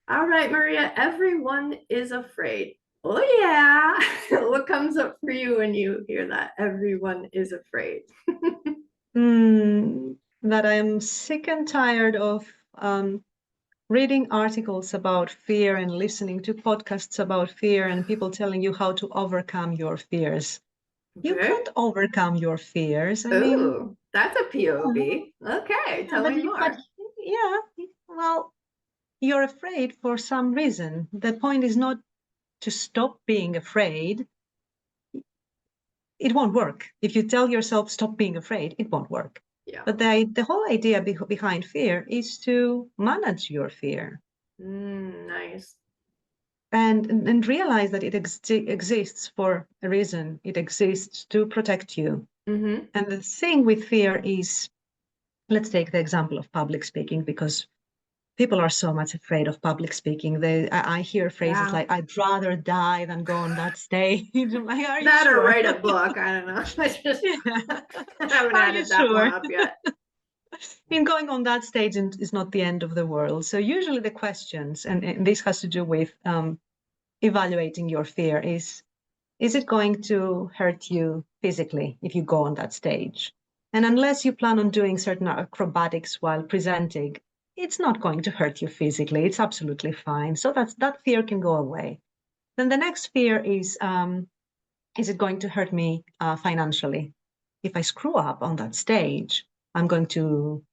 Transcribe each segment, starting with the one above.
All right, Maria, everyone is afraid. Oh, yeah. What comes up for you when you hear that? Everyone is afraid. That I'm sick and tired of reading articles about fear and listening to podcasts about fear and people telling you how to overcome your fears. You Okay. can't overcome your fears. I mean, Oh, that's a POV. Okay, yeah, tell me but more. yeah, well, you're afraid for some reason. The point is not to stop being afraid. It won't work. If you tell yourself stop being afraid, it won't work. Yeah. But the whole idea behind fear is to manage your fear Nice. and realize that it exists for a reason. It exists to protect you. Mm-hmm. And the thing with fear is, let's take the example of public speaking because people are so much afraid of public speaking. I hear phrases Yeah. like, I'd rather die than go on that stage. I'm like, are you That or sure? write a book. I don't know. I just Yeah. haven't Are you added that one sure? up yet. I mean, going on that stage is not the end of the world. So usually the questions, and this has to do with evaluating your fear, is it going to hurt you physically if you go on that stage? And unless you plan on doing certain acrobatics while presenting, it's not going to hurt you physically. It's absolutely fine. So that fear can go away. Then the next fear is it going to hurt me financially? If I screw up on that stage, I'm going to,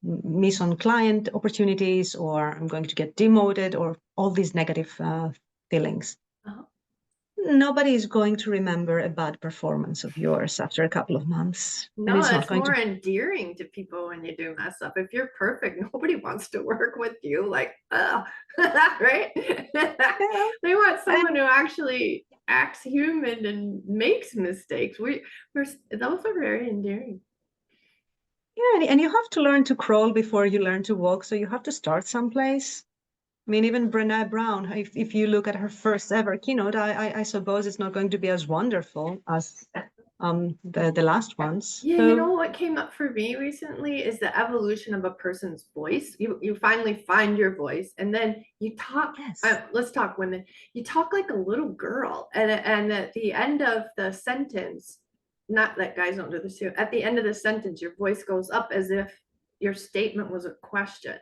miss on client opportunities, or I'm going to get demoted, or all these negative feelings. Uh-huh. Nobody is going to remember a bad performance of yours after a couple of months, and No, it's not it's going more to. endearing to people when you do mess up. If you're perfect, nobody wants to work with you. Like, oh, right? Yeah, They want someone and who actually acts human and makes mistakes. We're those are very endearing. yeah, and you have to learn to crawl before you learn to walk. So you have to start someplace. I mean, even Brene Brown, if you look at her first ever keynote, I suppose it's not going to be as wonderful as the last ones. Yeah, you know So what came up for me recently is the evolution of a person's voice. You finally find your voice, and then you talk. yes, Let's talk women. You talk like a little girl, and at the end of the sentence, not that guys don't do this too. At the end of the sentence, your voice goes up as if your statement was a question,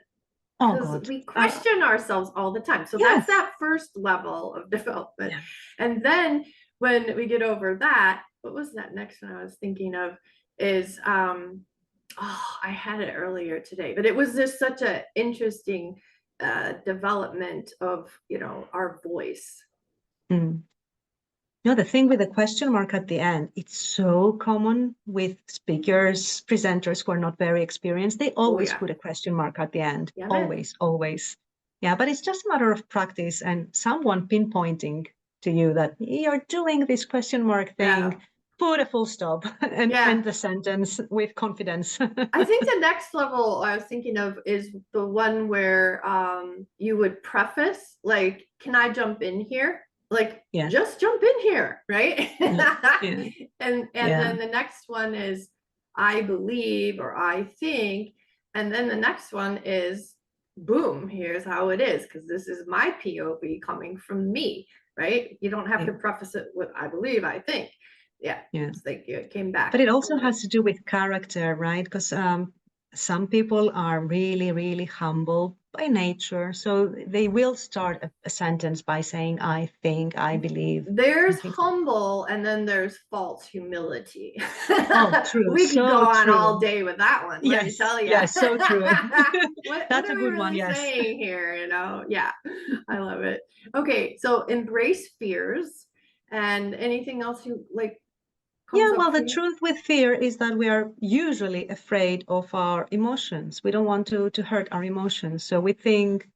oh because God, we question ourselves all the time. So that's yes, that first level of development, yeah. and then when we get over that, what was that next one I was thinking of? Is oh, I had it earlier today, but it was just such an interesting development of our voice. Mm. No, the thing with the question mark at the end, it's so common with speakers, presenters who are not very experienced. They Oh always yeah, put a question mark at the end. yeah, man. Always, always. Yeah, but it's just a matter of practice and someone pinpointing to you that you're doing this question mark Yeah, thing. Put a full stop and yeah. end the sentence with confidence. I think the next level I was thinking of is the one where you would preface, like, can I jump in here? Like, Yeah, just jump in here, right? yeah, yeah, And yeah. then the next one is I believe or I think. And then the next one is boom, here's how it is, because this is my POV coming from me, right? You don't have to Yeah. preface it with I believe, I think. Yeah, Yeah. it's like it came But back. it I also love it. has to do with character, right? Because some people are really, really humble by nature. So they will start a sentence by saying, I think, I believe, There's and things like humble and then there's false humility. oh, true. We could go So on all true. day with that one, let me Yes. tell you. Yes. So true. What That's are a we good one. really Yes. saying here? Yeah, I love it. Okay, so embrace fears. And anything else you like comes Yeah. up Well, for the you? truth with fear is that we are usually afraid of our emotions. We don't want to hurt our emotions. So we think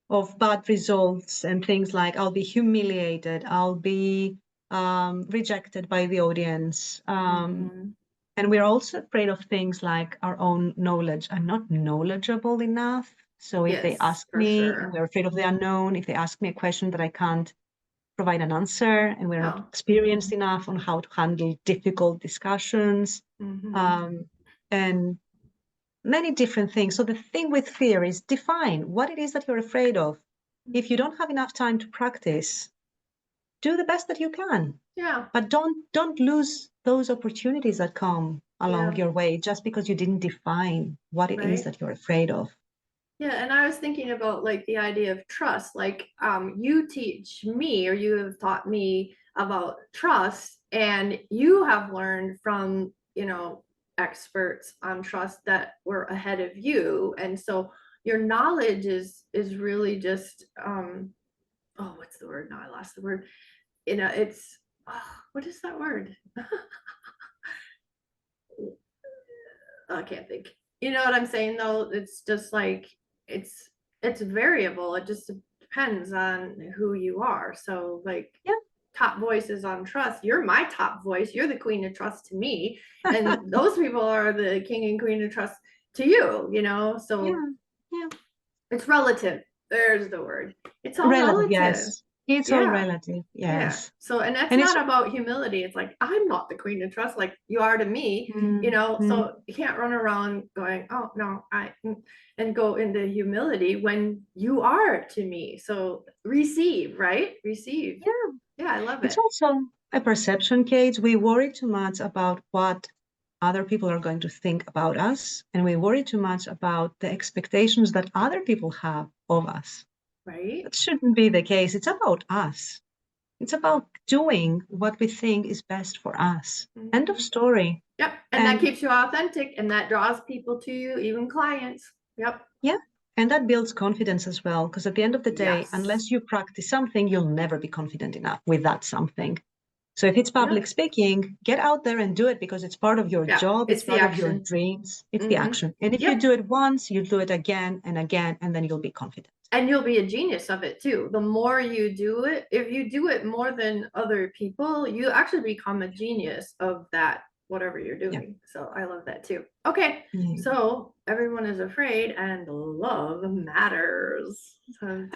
of bad results and things like I'll be humiliated, I'll be rejected by the audience. Mm-hmm. And we're also afraid of things like our own knowledge. I'm not knowledgeable enough. So if they Yes, ask for me and sure. we're afraid of the unknown, if they ask me a question that I can't provide an answer and we're not Oh. experienced enough on how to handle difficult discussions, Mm-hmm. um, and many different things. So the thing with fear is define what it is that you're afraid of. If you don't have enough time to practice, do the best that you can. Yeah. But don't lose those opportunities that come along Yeah. your way just because you didn't define what it is Right. that you're afraid of. Yeah, and I was thinking about like the idea of trust. Like you teach me or you have taught me about trust, and you have learned from, experts on trust that were ahead of you. And so your knowledge is really just oh, what's the word? No, I lost the word. It's what is that word? I can't think. You know what I'm saying though? It's just like it's it's variable. It just depends on who you are. So like Yeah. top voices on trust. You're my top voice. You're the queen of trust to me. And those people are the king and queen of trust to you. So Yeah. Yeah. it's relative. There's the word. It's all Relative, relative. yes. It's all Yeah. relative. Yeah. Yes. So, and that's And it's not about humility. It's like, I'm not the queen of trust like you are to me. mm, So you can't run around going, oh, no, and go into humility when you are to me. So receive, right? Receive. yeah, Yeah, I love it's it. also a perception, Kate. We worry too much about what other people are going to think about us, and we worry too much about the expectations that other people have of us. Right. That shouldn't be the case. It's about us. It's about doing what we think is best for us. End of Mhm. story. Yep. And that And keeps you authentic and that draws people to you, even clients. Yep. yeah, and that builds confidence as well. Because at the end of the day, Yes. unless you practice something, you'll never be confident enough with that something. So if it's public Yep. speaking, get out there and do it because it's part of your Yeah. job, it's It's the part of your action. dreams, it's the Hmm. action. And if you Yep. do it once, you do it again and again, and then you'll be confident. And you'll be a genius of it too. The more you do it, if you do it more than other people, you actually become a genius of that, whatever you're Yeah. doing. So I love that too. Okay. Yeah. So everyone is afraid and love matters. So where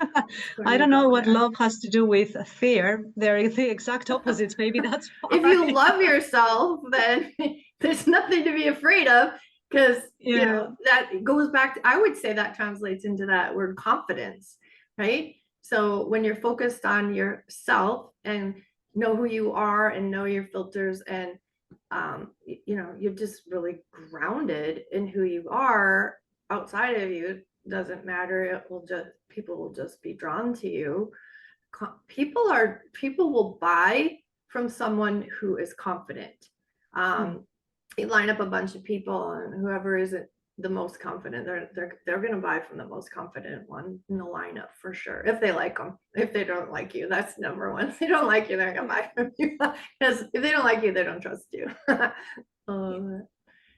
do I you don't know go what there? love has to do with fear. They're the exact opposites. Maybe that's If why. you love yourself, then there's nothing to be afraid of because Yeah. that goes back to, I would say that translates into that word confidence, right? So when you're focused on yourself and know who you are and know your filters and you're just really grounded in who you are. Outside of you, it doesn't matter. People will just be drawn to you. People will buy from someone who is confident. Mm. You line up a bunch of people, and whoever isn't the most confident, they're going to buy from the most confident one in the lineup for sure. If they like them, if they don't like you, that's number one. If they don't like you, they're going to buy from you because if they don't like you, they don't trust you. Yeah. uh,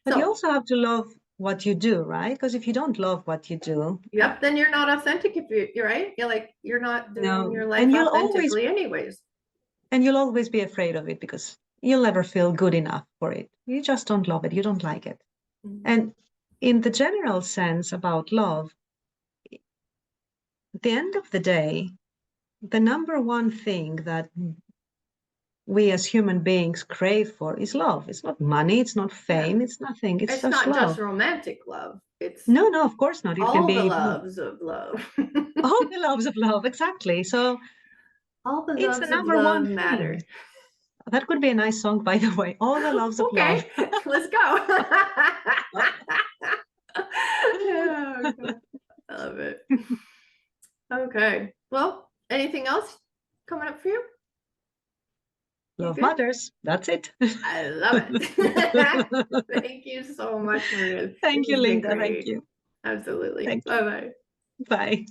But you so, also have to love what you do, right? Because if you don't love what you do, yep, then you're not authentic. If you're right, you're not doing no, your life authentically, anyways. and you'll always be afraid of it because you'll never feel good enough for it. You just don't love it. You don't like it. Mm-hmm. And in the general sense about love, at the end of the day, the number one thing that we as human beings crave for is love. It's not money, it's not Yeah. fame, it's nothing. It's It's just not just love. romantic love. It's No, no, of course not. It can all the be loves of love. all the loves of love, exactly. So All the it's the loves of number one love thing. matter. That could be a nice song, by the way. All the loves of love. Okay, let's go. Oh, God. I love it. Okay. Well, anything else coming up for you? You Love good? matters. That's it. I love it. Thank you so much, Maria. This Thank you, has been Linda. Thank great. you. Absolutely. Thank you. Bye bye. Bye.